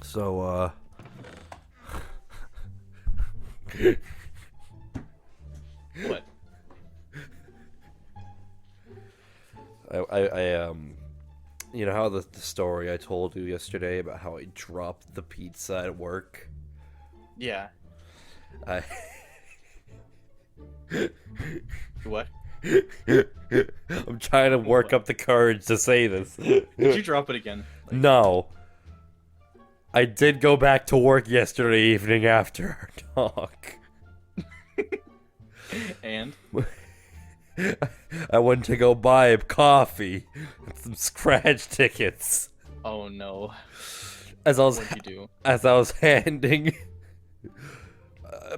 So, What? you know how the story I told you yesterday about how I dropped the pizza at work? Yeah. I What? I'm trying to work up the courage to say this. Did you drop it again? No. I did go back to work yesterday evening after our talk. And? I went to go buy coffee and some scratch tickets. Oh no. As I was What'd you do? as I was handing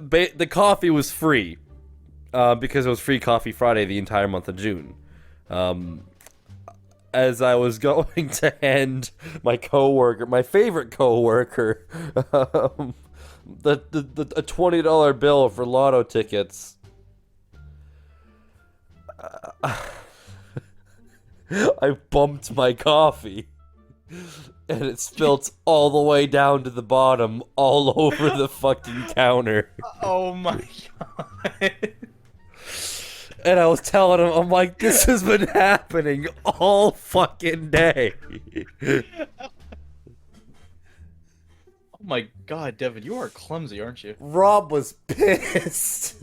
the coffee was free because it was free coffee Friday the entire month of June. As I was going to hand my coworker, my favorite coworker, a $20 bill for lotto tickets, I bumped my coffee, and it spilt all the way down to the bottom, all over the fucking counter. Oh my god. And I was telling him, I'm like, this has been happening all fucking day. Oh my god, Devon, you are clumsy, aren't you? Rob was pissed.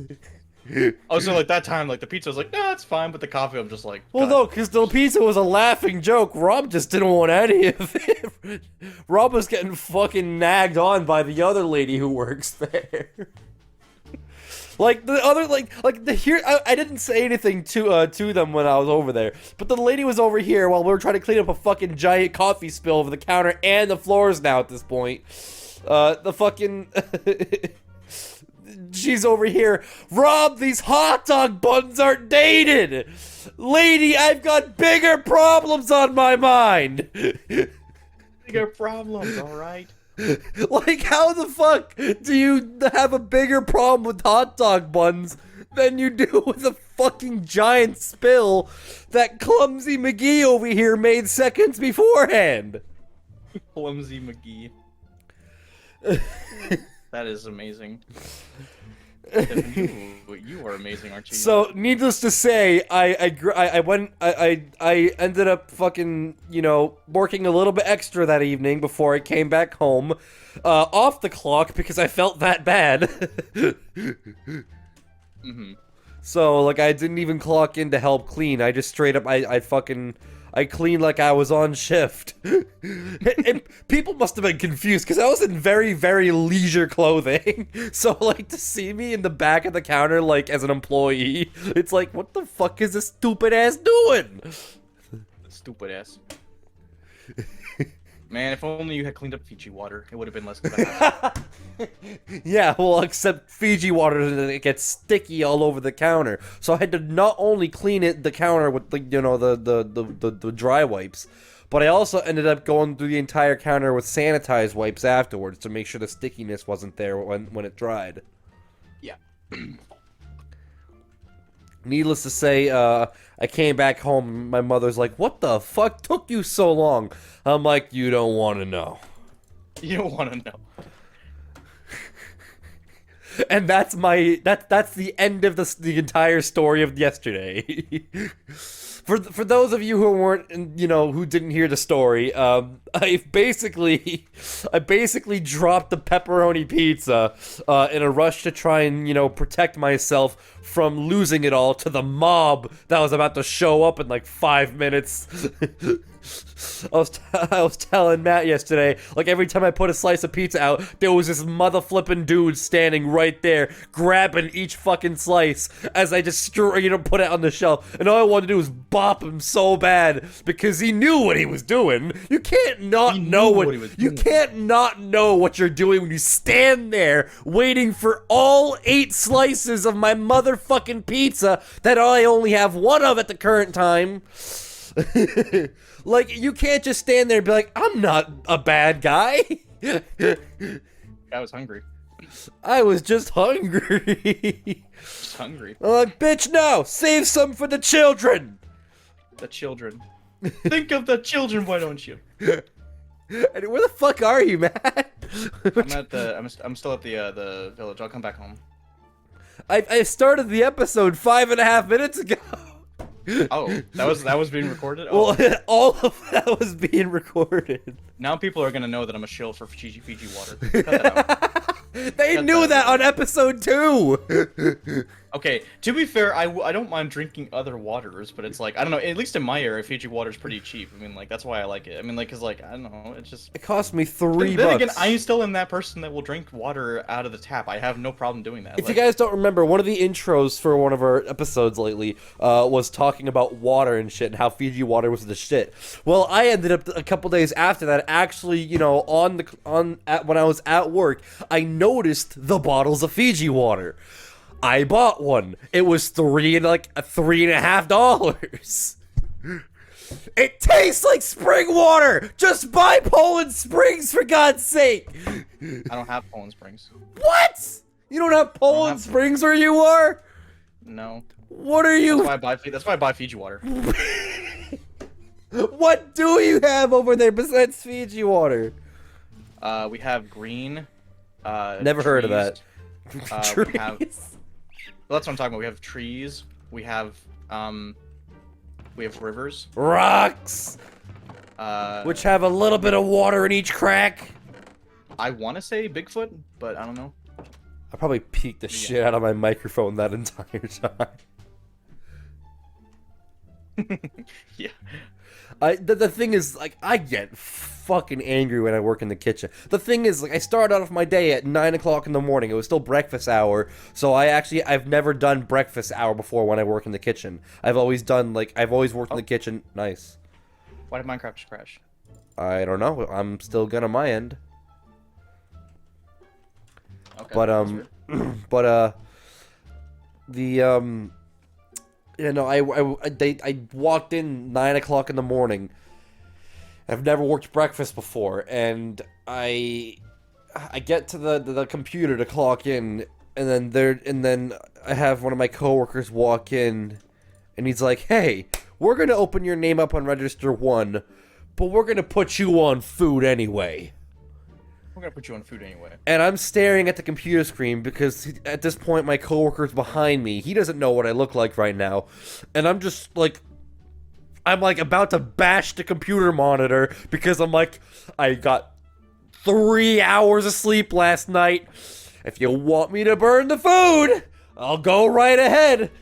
Oh, so like that time, like the pizza was like, nah, it's fine, but the coffee, I'm just like, Well, God. no, because the pizza was a laughing joke. Rob just didn't want any of it. Rob was getting fucking nagged on by the other lady who works there. Like the other, like the here. I didn't say anything to them when I was over there, but the lady was over here while we were trying to clean up a fucking giant coffee spill over the counter and the floors now at this point. The fucking. She's over here. Rob, these hot dog buns aren't dated. Lady, I've got bigger problems on my mind. Bigger problems, alright? Like, how the fuck do you have a bigger problem with hot dog buns than you do with a fucking giant spill that clumsy McGee over here made seconds beforehand? Clumsy McGee. That is amazing. Devon, you are amazing, aren't you? So, needless to say, I ended up fucking, you know, working a little bit extra that evening before I came back home, off the clock because I felt that bad. Mm-hmm. So, like, I didn't even clock in to help clean. I just straight up, I cleaned like I was on shift. And people must have been confused because I was in very, very leisure clothing. So, like, to see me in the back of the counter, like, as an employee, it's like, what the fuck is this stupid ass doing? Stupid ass. Man, if only you had cleaned up Fiji water, it would have been less of a hassle. Yeah, well, except Fiji water, it gets sticky all over the counter. So I had to not only clean the counter with the, you know, the dry wipes, but I also ended up going through the entire counter with sanitized wipes afterwards to make sure the stickiness wasn't there when it dried. Yeah. Needless to say, I came back home and my mother's like, what the fuck took you so long? I'm like, you don't want to know. You don't want to know. And that's the end of the entire story of yesterday. For those of you who weren't, you know, who didn't hear the story, I basically dropped the pepperoni pizza in a rush to try and, you know, protect myself from losing it all to the mob that was about to show up in like 5 minutes. I was telling Matt yesterday, like every time I put a slice of pizza out, there was this mother flipping dude standing right there, grabbing each fucking slice as I just put it on the shelf. And all I wanted to do was bop him so bad because he knew what he was doing. You can't not know what he was doing. You can't not know what you're doing when you stand there waiting for all 8 slices of my motherfucking pizza that I only have 1 of at the current time. Like, you can't just stand there and be like, I'm not a bad guy. I was hungry. I was just hungry. Just hungry. I'm like, bitch, no! Save some for the children! The children. Think of the children, why don't you? Where the fuck are you, Matt? I'm still at the village. I'll come back home. I started the episode 5.5 minutes ago. Oh, that was being recorded? Oh. Well, all of that was being recorded. Now people are gonna know that I'm a shill for Fiji water. Cut that out. They knew that on episode 2. Okay, to be fair, I don't mind drinking other waters, but it's like, I don't know, at least in my area, Fiji water's pretty cheap. I mean, like, that's why I like it. I mean, like, cause like, I don't know, it's just... It cost me $3. Then again, I still am that person that will drink water out of the tap. I have no problem doing that. If you guys don't remember, one of the intros for one of our episodes lately was talking about water and shit and how Fiji water was the shit. Well, I ended up a couple days after that actually, you know, when I was at work, I noticed the bottles of Fiji water. I bought one. It was $3.50. It tastes like spring water. Just buy Poland Springs for God's sake. I don't have Poland Springs. What? You don't have Poland Springs where you are? No. What are you? That's why I buy Fiji water. What do you have over there besides Fiji water? We have green. Never heard of that. Well, that's what I'm talking about. We have trees. We have rivers. Rocks! Which have a little bit of water in each crack. I want to say Bigfoot, but I don't know. I probably peeked the shit out of my microphone that entire time. Yeah. The thing is, like, I get fucking angry when I work in the kitchen. The thing is, like, I started off my day at 9 o'clock in the morning. It was still breakfast hour, so I've never done breakfast hour before when I work in the kitchen. I've always worked in the kitchen. Nice. Why did Minecraft just crash? I don't know. I'm still good on my end. Okay. You know, I walked in 9 o'clock in the morning. I've never worked breakfast before, and I get to the computer to clock in, and then I have one of my coworkers walk in, and he's like, "Hey, we're gonna open your name up on register 1, but we're gonna put you on food anyway." We're gonna put you on food anyway. And I'm staring at the computer screen because at this point my coworker's behind me. He doesn't know what I look like right now. And I'm just like, about to bash the computer monitor because I'm like, I got 3 hours of sleep last night. If you want me to burn the food, I'll go right ahead.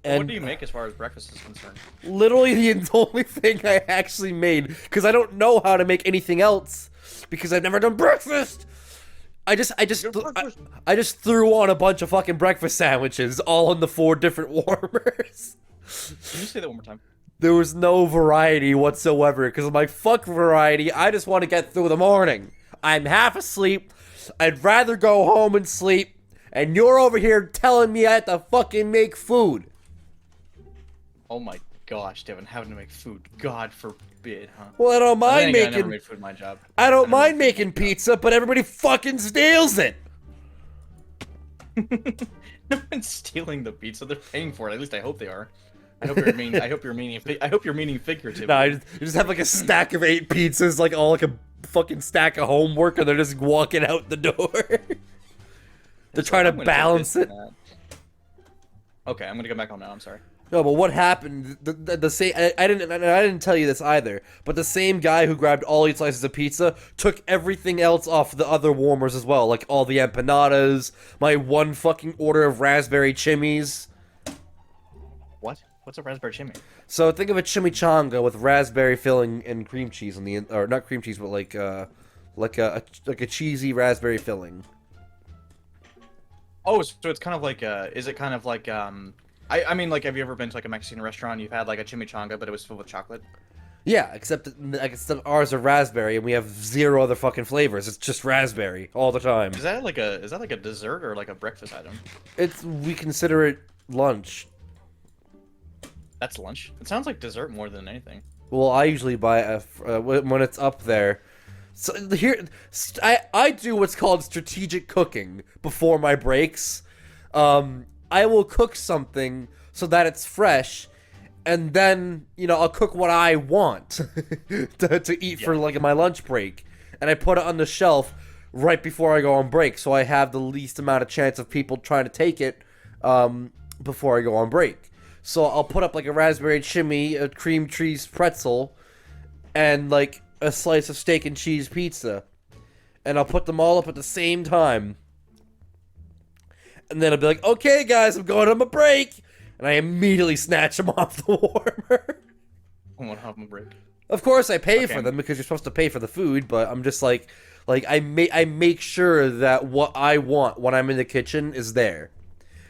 And what do you make as far as breakfast is concerned? Literally the only thing I actually made, because I don't know how to make anything else, because I've never done breakfast. I just threw on a bunch of fucking breakfast sandwiches, all in the 4 different warmers. Can you say that one more time? There was no variety whatsoever, because I'm like, fuck variety, I just want to get through the morning. I'm half asleep, I'd rather go home and sleep, and you're over here telling me I have to fucking make food. Oh my gosh, Devon, having to make food. God forbid, huh? Well, I don't mind making... I never made food in my job. I don't mind making pizza, but everybody fucking steals it! No one's stealing the pizza, they're paying for it. At least I hope they are. I hope you're meaning figuratively. No, you just have like a stack of 8 pizzas, like all like a fucking stack of homework, and they're just walking out the door. They're trying to balance it. Okay, I'm gonna go back home now, I'm sorry. No, but what happened? The same. I didn't tell you this either. But the same guy who grabbed all 8 slices of pizza took everything else off the other warmers as well, like all the empanadas, my 1 fucking order of raspberry chimneys. What? What's a raspberry chimney? So think of a chimichanga with raspberry filling and cream cheese on the or not cream cheese, but like a cheesy raspberry filling. Oh, so it's kind of like is it kind of like I mean, like, have you ever been to, like, a Mexican restaurant and you've had, like, a chimichanga, but it was filled with chocolate? Yeah, except ours are raspberry, and we have 0 other fucking flavors. It's just raspberry all the time. Is that like a dessert or, like, a breakfast item? We consider it lunch. That's lunch? It sounds like dessert more than anything. Well, I usually buy when it's up there. So here, I do what's called strategic cooking before my breaks. I will cook something so that it's fresh, and then, you know, I'll cook what I want to eat for, like, my lunch break. and I put it on the shelf right before I go on break, so I have the least amount of chance of people trying to take it before I go on break. So I'll put up like a raspberry shimmy, a cream cheese pretzel, and like a slice of steak and cheese pizza. And I'll put them all up at the same time. And then I'll be like, okay guys, I'm going on my break. And I immediately snatch them off the warmer. I want to have a break. Of course I pay for them because you're supposed to pay for the food, but I'm just like I make sure that what I want when I'm in the kitchen is there.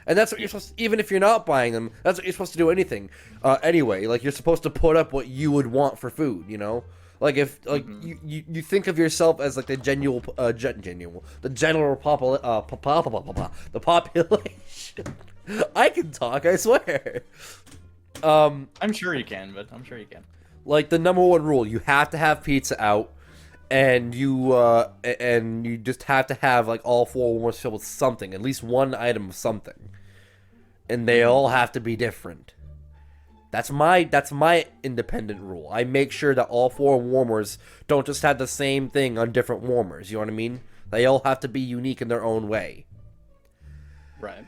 And that's what you're supposed to, even if you're not buying them, that's what you're supposed to do anyway. Like, you're supposed to put up what you would want for food, you know? Like, if, like, you think of yourself as, like, the general the population. I can talk, I swear. I'm sure you can, but I'm sure you can. Like, the number one rule, you have to have pizza out, and you just have to have, like, all 4 warmers filled with something, at least one item of something. And they all have to be different. That's my independent rule. I make sure that all 4 warmers don't just have the same thing on different warmers, you know what I mean? They all have to be unique in their own way. Right.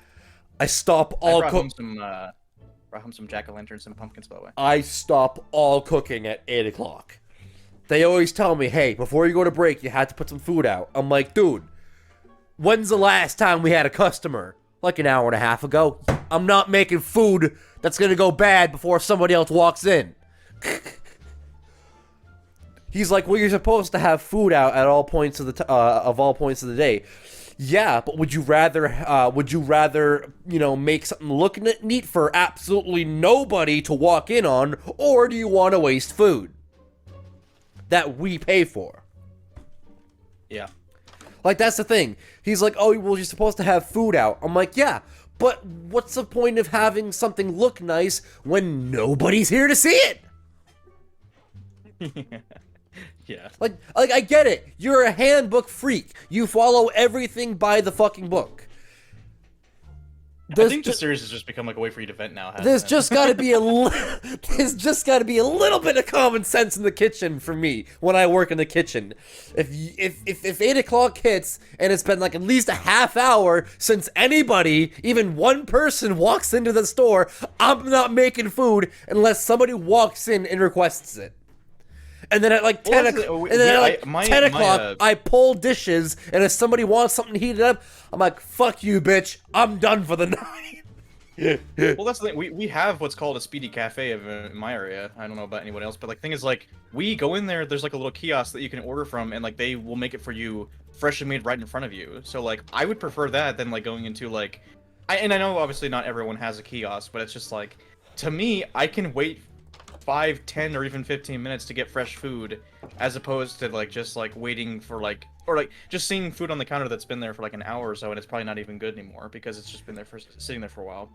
I stop all brought home some jack-o'-lanterns and pumpkins, by the way. I stop all cooking at 8 o'clock. They always tell me, hey, before you go to break, you had to put some food out. I'm like, dude, when's the last time we had a customer? Like an hour and a half ago. I'm not making food that's gonna go bad before somebody else walks in. He's like, well, you're supposed to have food out at all points of the day. Yeah, but would you rather, you know, make something look neat for absolutely nobody to walk in on, or do you want to waste food that we pay for? Yeah. Like, that's the thing. He's like, oh, well, you're supposed to have food out. I'm like, yeah, but what's the point of having something look nice when nobody's here to see it? Yeah. Like, I get it. You're a handbook freak. You follow everything by the fucking book. I think the series has just become like a way for you to vent now. There's just got to be there's just got to be a little bit of common sense in the kitchen for me when I work in the kitchen. If 8 o'clock hits and it's been like at least a half hour since anybody, even one person, walks into the store, I'm not making food unless somebody walks in and requests it. And then at like 10 o'clock, I pull dishes, and if somebody wants something heated up, I'm like, fuck you, bitch. I'm done for the night. Well, that's the thing. We have what's called a speedy cafe in my area. I don't know about anyone else, but like, the thing is, like, we go in there, there's like a little kiosk that you can order from, and like, they will make it for you freshly made right in front of you. So like, I would prefer that than like going into like, and I know obviously not everyone has a kiosk, but it's just like, to me, I can wait 5, 10, or even 15 minutes to get fresh food, as opposed to like just like waiting for like, or like just seeing food on the counter that's been there for like an hour or so and it's probably not even good anymore because it's just been there sitting there for a while.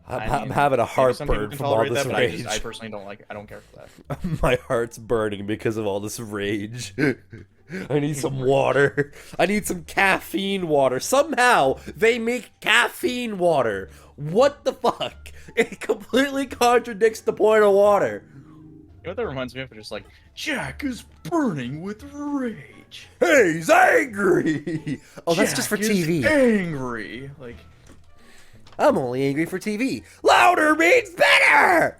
I'm having a heartburn from all this rage. I personally don't like it. I don't care for that. My heart's burning because of all this rage. I need some water. I need some caffeine water. Somehow they make caffeine water. What the fuck? It completely contradicts the point of water. You know what that reminds me of? Just like, Jack is burning with rage. Hey, he's angry. Oh, that's just for TV. Angry. Like, I'm only angry for TV. Louder means better.